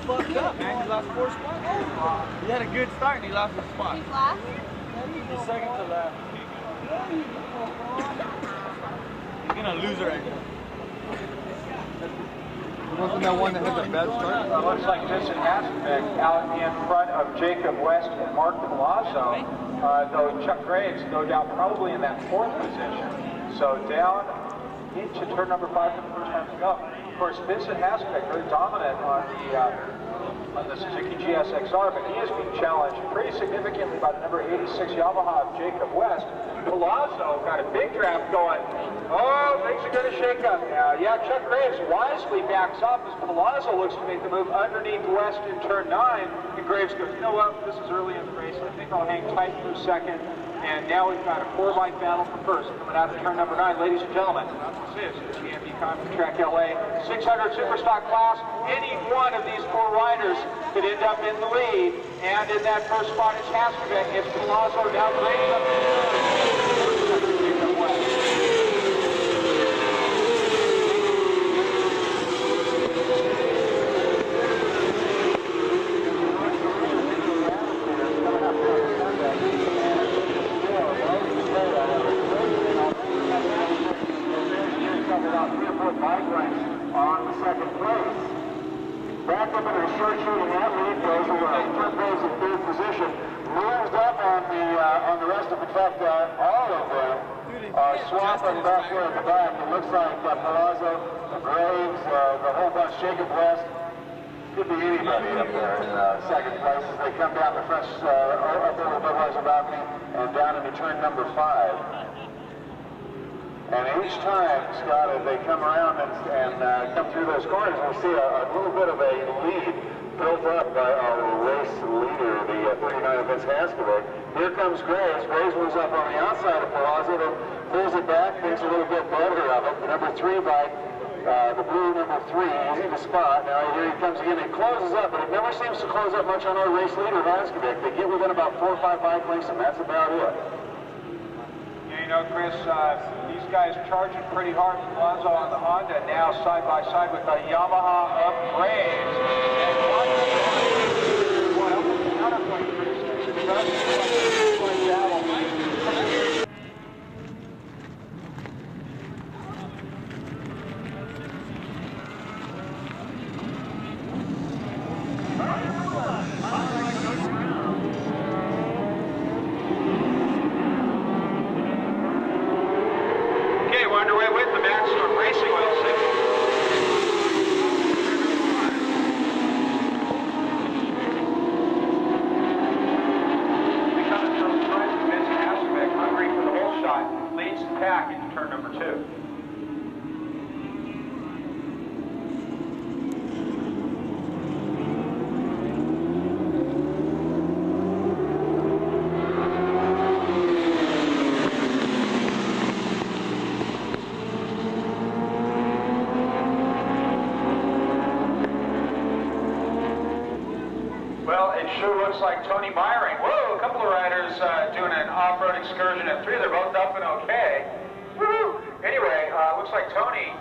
Fucked up, man. He lost 4 spots. He had a good start and he lost a spot. He's last? He's second to last. He's gonna lose it right now. Wasn't that one that had the bad start? Looks like Vincent Hasselbeck out in front of Jacob West and Mark Palazzo. Though Chuck Graves go down probably in that 4th position. So down into turn number 5 for the first time to go. Of course, Vincent Hasselbeck very dominant on the Suzuki GSXR, but he is being challenged pretty significantly by the number 86 Yamaha of Jacob West. Palazzo got a big draft going. Oh, things are going to shake up now. Yeah, Chuck Graves wisely backs up as Palazzo looks to make the move underneath West in turn 9. And Graves goes, you know what, this is early in the race. I think I'll hang tight for second. And now we've got a 4-bike battle for first coming out of turn number 9. Ladies and gentlemen, this is the GMP Conference Track LA 600 Superstock class. Any one of these 4 riders could end up in the lead. And in that first spot is Hasselbeck. It's Palazzo now Graves up in on the second place. Back up in a short shooting that lead goes away. Chuck Graves in 3rd position. Moves up on the rest of the track. All of them are swapping back there at the back. It looks like Palazzo, Graves, the whole bunch, Jacob West. Could be anybody up there in 2nd place as they come down the fresh up over the Budweiser balcony and down into turn number 5. And each time, Scott, as they come around and come through those corners, we'll see a little bit of a lead built up by our race leader, the 39 of Vince Hasselbeck. Here comes Graves. Graves moves up on the outside of Palazzo, then pulls it back, thinks a little bit better of it. The number 3 bike, the blue number 3, easy to spot. Now here he comes again. It closes up, but it never seems to close up much on our race leader, Hasselbeck. They get within about 4 or 5 bike lengths, and that's about it. Yeah, you know, Chris, these guys charging pretty hard. Palazzo on the Honda now side by side with the Yamaha of Graves. And counterpoint pretty soon. It does look like battle. We're underway with the Maximum Racing Oil Signal. Becoming from the front, Vincent Hasselbeck, hungry for the whole shot, leads the pack into turn number 2. Sure looks like Tony Myring. Whoa, a couple of riders doing an off-road excursion at 3. They're both up and okay. Woo! Anyway, looks like Tony,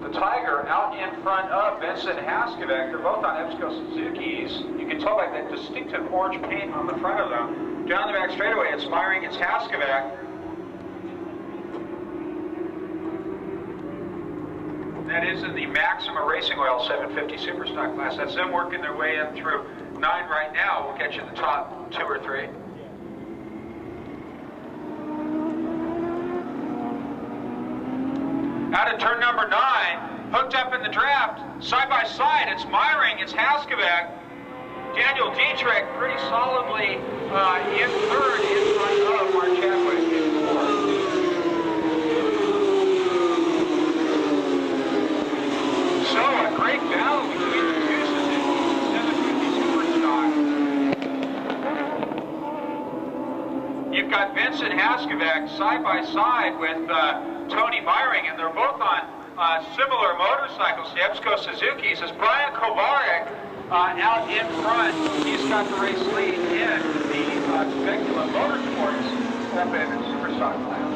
the Tiger, out in front of Vincent Hasselbeck. They're both on Ebsco Suzukis. You can tell by that distinctive orange paint on the front of them. Down the back straightaway, it's Myring, it's Hasselbeck. That is in the Maxima Racing Oil 750 Superstock class. That's them working their way in through 9 right now. We'll get you the top 2 or 3. Out of turn number 9, Hooked up in the draft, side by side, it's Meyering, it's Haskevec. Daniel Dietrich pretty solidly in third in front of Mark Chadwick in fourth. So a great battle between the two Suzuki 750 Superstock. You've got Vincent Haskevec side by side with Tony Meyering, and they're both on similar motorcycles, the Wsmc Suzuki's. As Brian Kovarek out in front, he's got the race lead in the Temecula Motorsports Open Superstock class.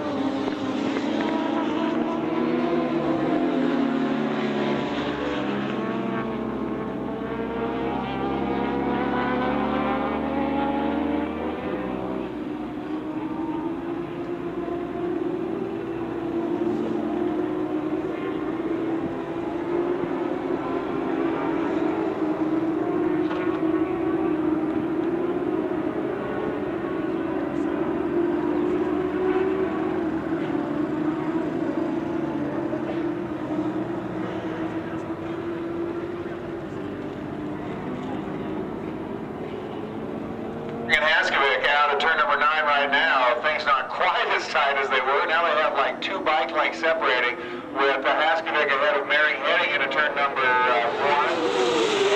Haskevec out at turn number 9 right now. Things not quite as tight as they were. Now they have like 2 bike lengths separating, with Haskevec ahead of Mary heading into turn number 1.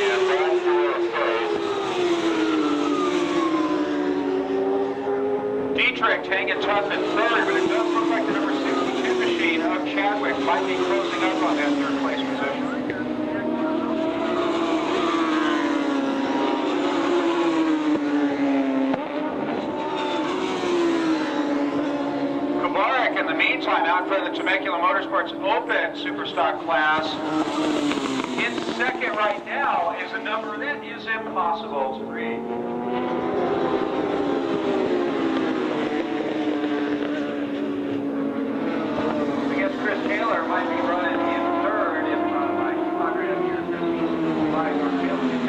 And that's the way it stays. Dietrich hanging tough in third, but it does look like the number 62 machine of Chadwick might be closing up on that third place position. In the meantime, out for the Temecula Motorsports Open Superstock class, in second right now is a number that is impossible to read. I guess Chris Taylor might be running in third if my Conrad up here says he's flying or failing.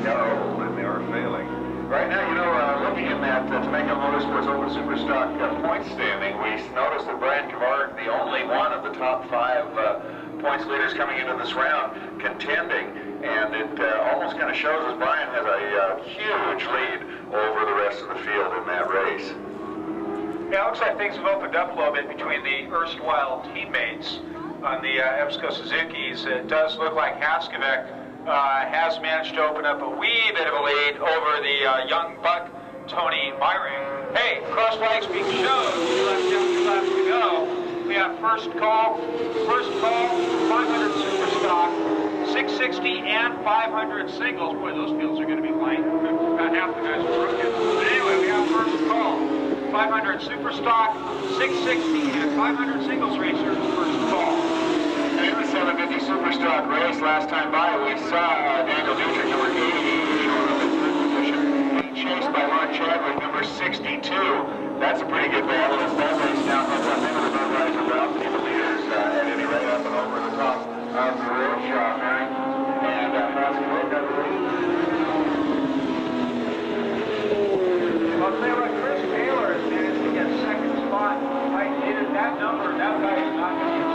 No, and they are failing. Right now, you know, looking at that Temecula Motorsports Open Superstock point standing, we noticed that Brian Kovarek, the only one of the top 5 points leaders coming into this round, contending, and it almost kind of shows as Brian has a huge lead over the rest of the field in that race. Yeah, it looks like things have opened up a little bit between the erstwhile teammates on the Wsmc Suzuki's. It does look like Haskevec has managed to open up a wee bit of a lead over the young buck, Tony Meyering. Hey, cross flags being shown. 2 laps down, 2 laps to go. We have first call, 500 Superstock, 660 and 500 singles. Boy, those fields are going to be light. About half the guys are broken. But anyway, we have first call, 500 Superstock, 660 and 500 singles racers, first call. In the 750 Superstock race last time by, we saw Daniel Dietrich, number 80, showing up in third position, being chased by Mark Chadwick, number 62. That's a pretty good battle as that race now heads up into the Budweiser balcony. The leaders heading right up and over the top of the road, Mary, and Haskevec got the lead. I'll tell you what, Chris Taylor has managed to get second spot. I needed that number. That guy is not going to get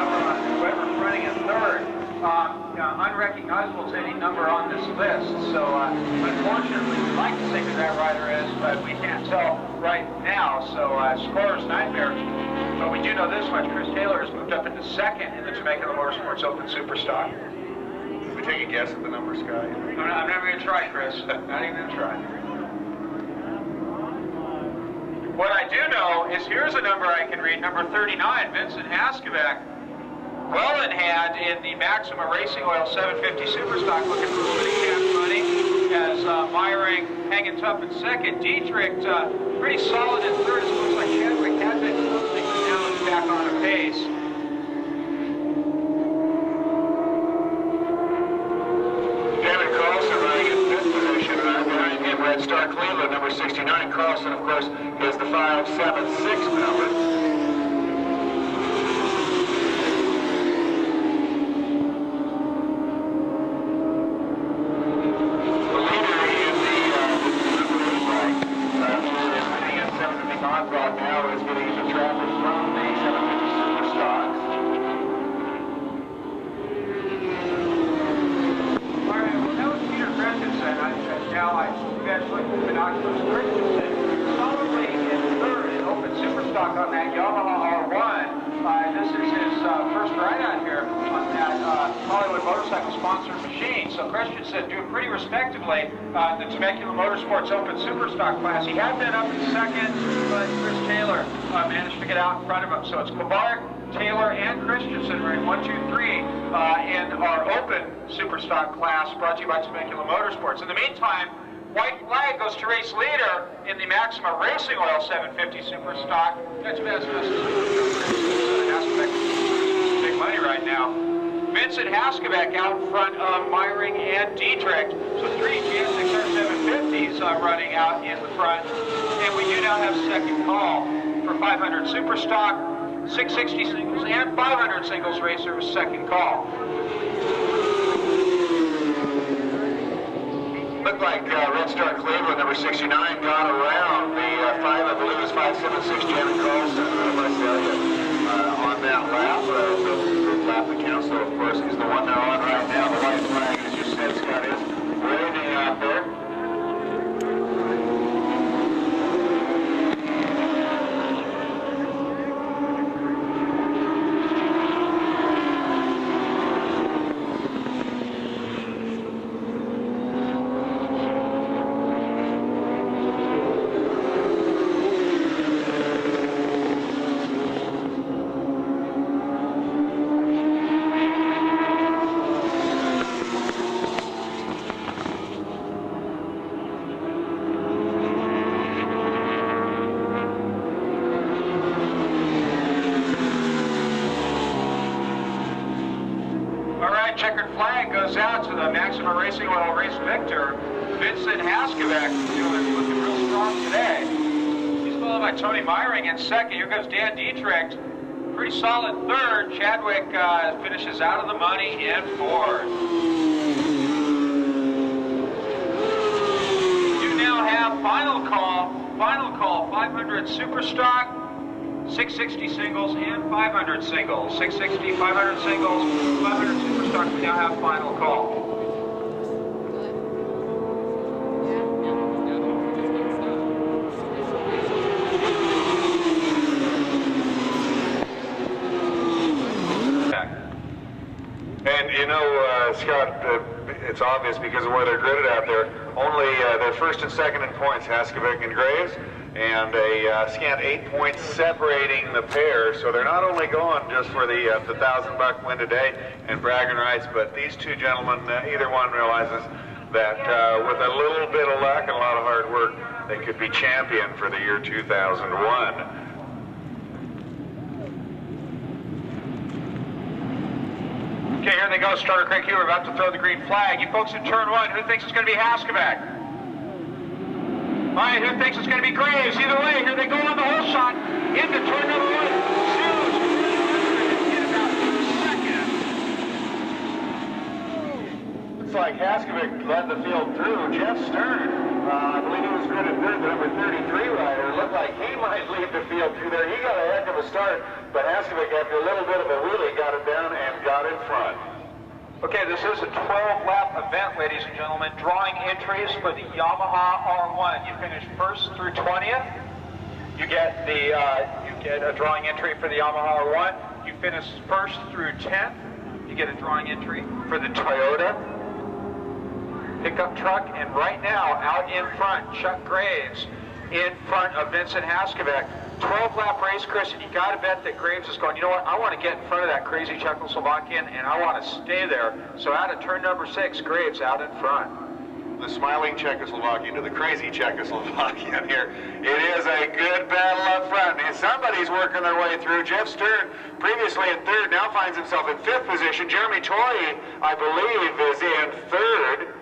number on whoever's running in third. Unrecognizable to any number on this list. So unfortunately, we'd like to say who that rider is, but we can't tell right now. So scorer's nightmare. But we do know this much: Chris Taylor has moved up into second in the Temecula Motorsports Open Superstock. Can we take a guess at the number, Scott? I'm never going to try, Chris. Not even going to try. What I do know is here's a number I can read, number 39, Vincent Haskevec. Well in hand in the Maxima Racing Oil 750 Superstock, looking for a little bit of cash money, as Meyering hanging tough in second. Dietrich pretty solid in third. It looks like Chadwick had been closing, but now he's back on a pace. David Carlson running in fifth position, behind him Red Star Cleveland, number 69. Carlson, of course, is the 576 number. sponsored machine. So Christensen doing pretty respectably in the Temecula Motorsports Open Superstock class. He had been up in second, but Chris Taylor managed to get out in front of him. So it's Kovarek, Taylor, and Christensen running 1, 2, 3 in our Open Superstock class, brought to you by Temecula Motorsports. In the meantime, white flag goes to race leader in the Maxima Racing Oil 750 Superstock. That's best big money right now. Vincent Haskevec out in front of Meyring and Dietrich. So 3 GSX R750s running out in the front. And we do now have second call for 500 Superstock, 660 singles, and 500 singles racer with second call. Looked like Red Star Cleveland, number 69, got around the 5, I believe it was 576 Janet Carlson on that lap. The lap that counts, though, of course, is the one they're on right now. The white flag, as you said, Scott, is waving out there. Checkered flag goes out to the Maxima Racing Oil race victor, Vincent Haskevec, looking real strong today. He's followed by Tony Meyring in second. Here goes Dan Dietrich, pretty solid third. Chadwick finishes out of the money in fourth. You now have final call, 500 Superstock, 660 singles, and 500 singles. 660, 500 singles, 500 Superstock. We now have final call. And you know, Scott, it's obvious because of where they're gridded out there. Only they're first and second in points, Haskevec and Graves, and a scant 8 points separating the pair. So they're not only going just for the $1,000 win today and bragging rights, but these two gentlemen, either one realizes that with a little bit of luck and a lot of hard work, they could be champion for the year 2001. Okay, here they go. Starter Craig Huber about to throw the green flag. You folks in turn one, who thinks it's going to be Haskevec? All right, who thinks it's going to be Graves? Either way, here they go on the whole shot into turn number one. In about 2 seconds. Looks like Haskevec led the field through. Jeff Stern, I believe he was gridded third, the number 33 rider. Looked like he might lead the field through there. He got a heck of a start, but Haskevec, after a little bit of a wheelie, got it down and got in front. Okay, this is a 12-lap event, ladies and gentlemen. Drawing entries for the Yamaha R1. You finish first through 20th. You get a drawing entry for the Yamaha R1. You finish first through 10th. You get a drawing entry for the Toyota pickup truck. And right now, out in front, Chuck Graves in front of Vincent Haskevec. 12-lap race, Chris, and you got to bet that Graves is going, you know what, I want to get in front of that crazy Czechoslovakian, and I want to stay there. So out of turn number 6, Graves out in front. The smiling Czechoslovakian to the crazy Czechoslovakian here. It is a good battle up front. And somebody's working their way through. Jeff Stern, previously in third, now finds himself in 5th position. Jeremy Toye, I believe, is in 3rd.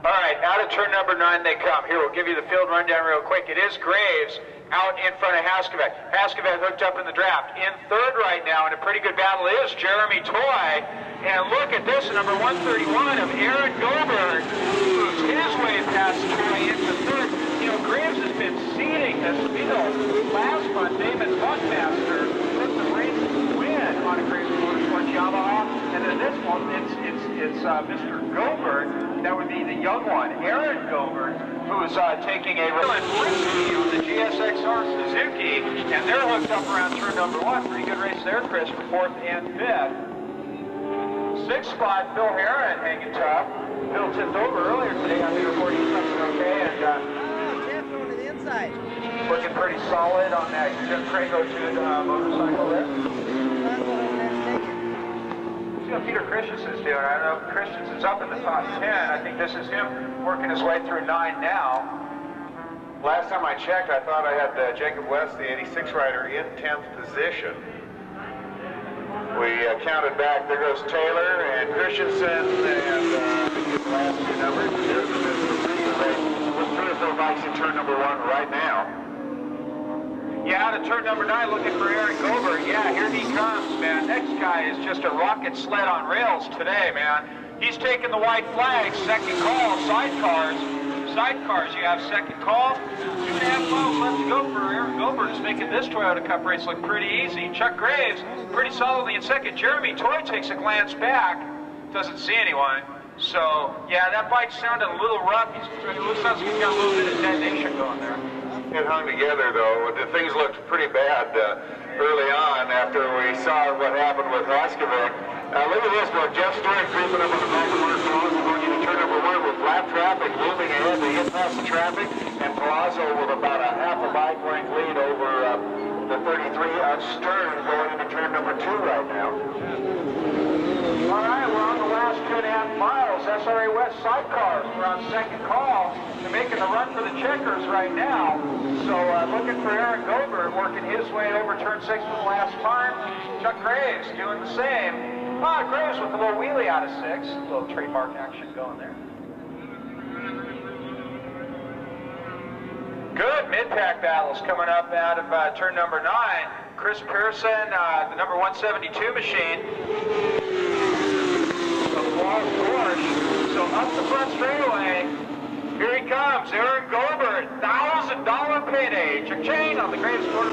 All right, out of turn number 9 they come. Here, we'll give you the field rundown real quick. It is Graves out in front of Haskevec. Haskevec hooked up in the draft. In 3rd right now, in a pretty good battle, is Jeremy Toye. And look at this, number 131 of Aaron Goldberg, moves his way past Toye into 3rd. You know, Graves has been seeding this field. Last month, Damon Buckmaster took the race win on a Graves Motorsports Yamaha. And then this one, it's Mr. Goldberg. That would be the young one, Aaron Goldberg, who is taking a on the GSX SR Suzuki, and they're hooked up around turn number 1. Pretty good race there, Chris, for 4th and 5th. 6th spot, Phil Heron hanging tough. Phil tipped over earlier today on the report. He's something okay, and Jeff going to the inside. looking pretty solid on that Jim Crago 2 motorcycle there. See how Peter Christensen's doing. I don't know if Christensen's up in the top 10. I think this is him working his way through 9 now. Last time I checked, I thought I had Jacob West, the 86 rider, in 10th position. We counted back. There goes Taylor and Christensen, and the last two numbers. There's with 3 or 4 bikes in turn number 1 right now. Yeah, out of turn number 9, looking for Aaron Gobert. Yeah, here he comes, man. Next guy is just a rocket sled on rails today, man. He's taking the white flag, second call, sidecars. Sidecars, you have second call. 2.5 miles left to go for Aaron Gobert. Is making this Toyota Cup race look pretty easy. Chuck Graves, pretty solidly in second. Jeremy Toy takes a glance back. Doesn't see anyone. So, yeah, that bike sounded a little rough. It looks like he's got a little bit of detonation going there. It hung together, though. The things looked pretty bad early on after we saw what happened with Haskovic. Look at this, though. Jeff Stewart creeping up on the back of Mark Palazzo going into turn number 1 with flat traffic, moving ahead. They get past the traffic, and Palazzo with about a half a bike length lead over the 33 on Stern going into turn number 2 right now. All right, we're on the last 2.5 miles. SRA West sidecars. We're on second call. They're making the run for the checkers right now. So looking for Aaron Gobert, working his way over turn 6 for the last time. Chuck Graves doing the same. Graves with a little wheelie out of 6. A little trademark action going there. Good mid-pack battles coming up out of turn number 9. Chris Pearson, the number 172 machine. So up the front straightaway, here he comes, Aaron Gobert, $1,000 payday. Cha-ching on the Graves quarter.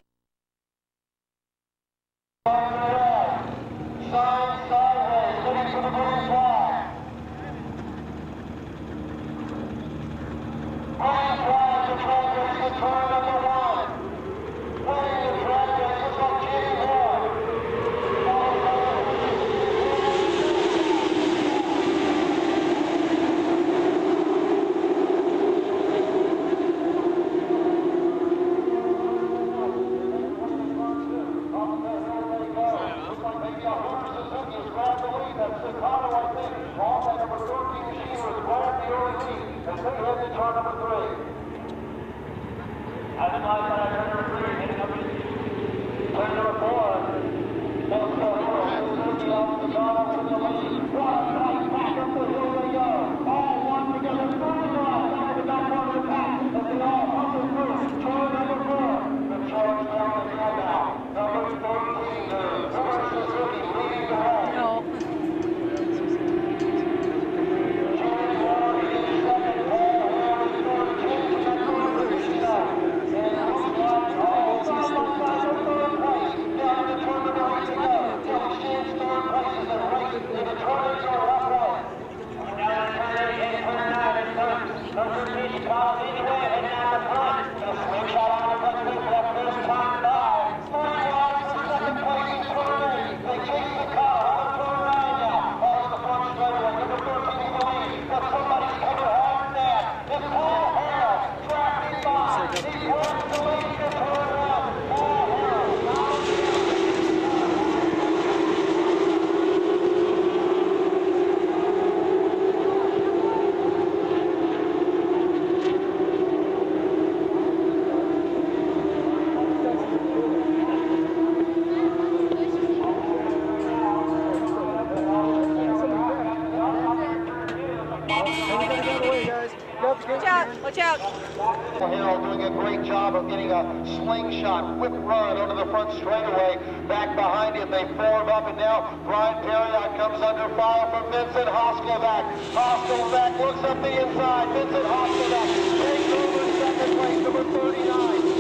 Watch out. Hill doing a great job of getting a slingshot whip run onto the front straightaway. Back behind him, they form up, and now Brian Perriott comes under fire from Vincent Hoskelback. Hoskelback looks up the inside. Vincent Hoskelback takes over second place, number 39.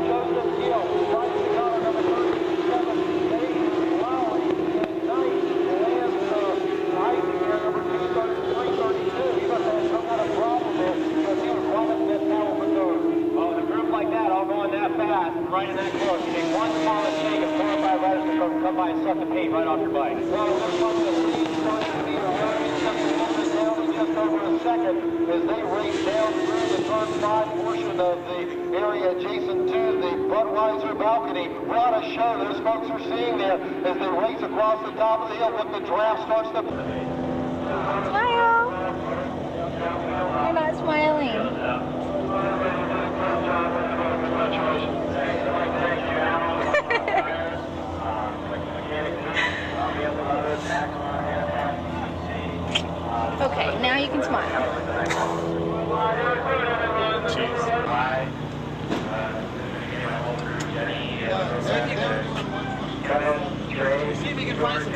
Joseph Gill, turn 5 portion of the area adjacent to the Budweiser balcony. What a show those folks are seeing there as they race across the top of the hill when the draft starts to... Smile! You're not smiling. Okay, now you can smile. See if you can find some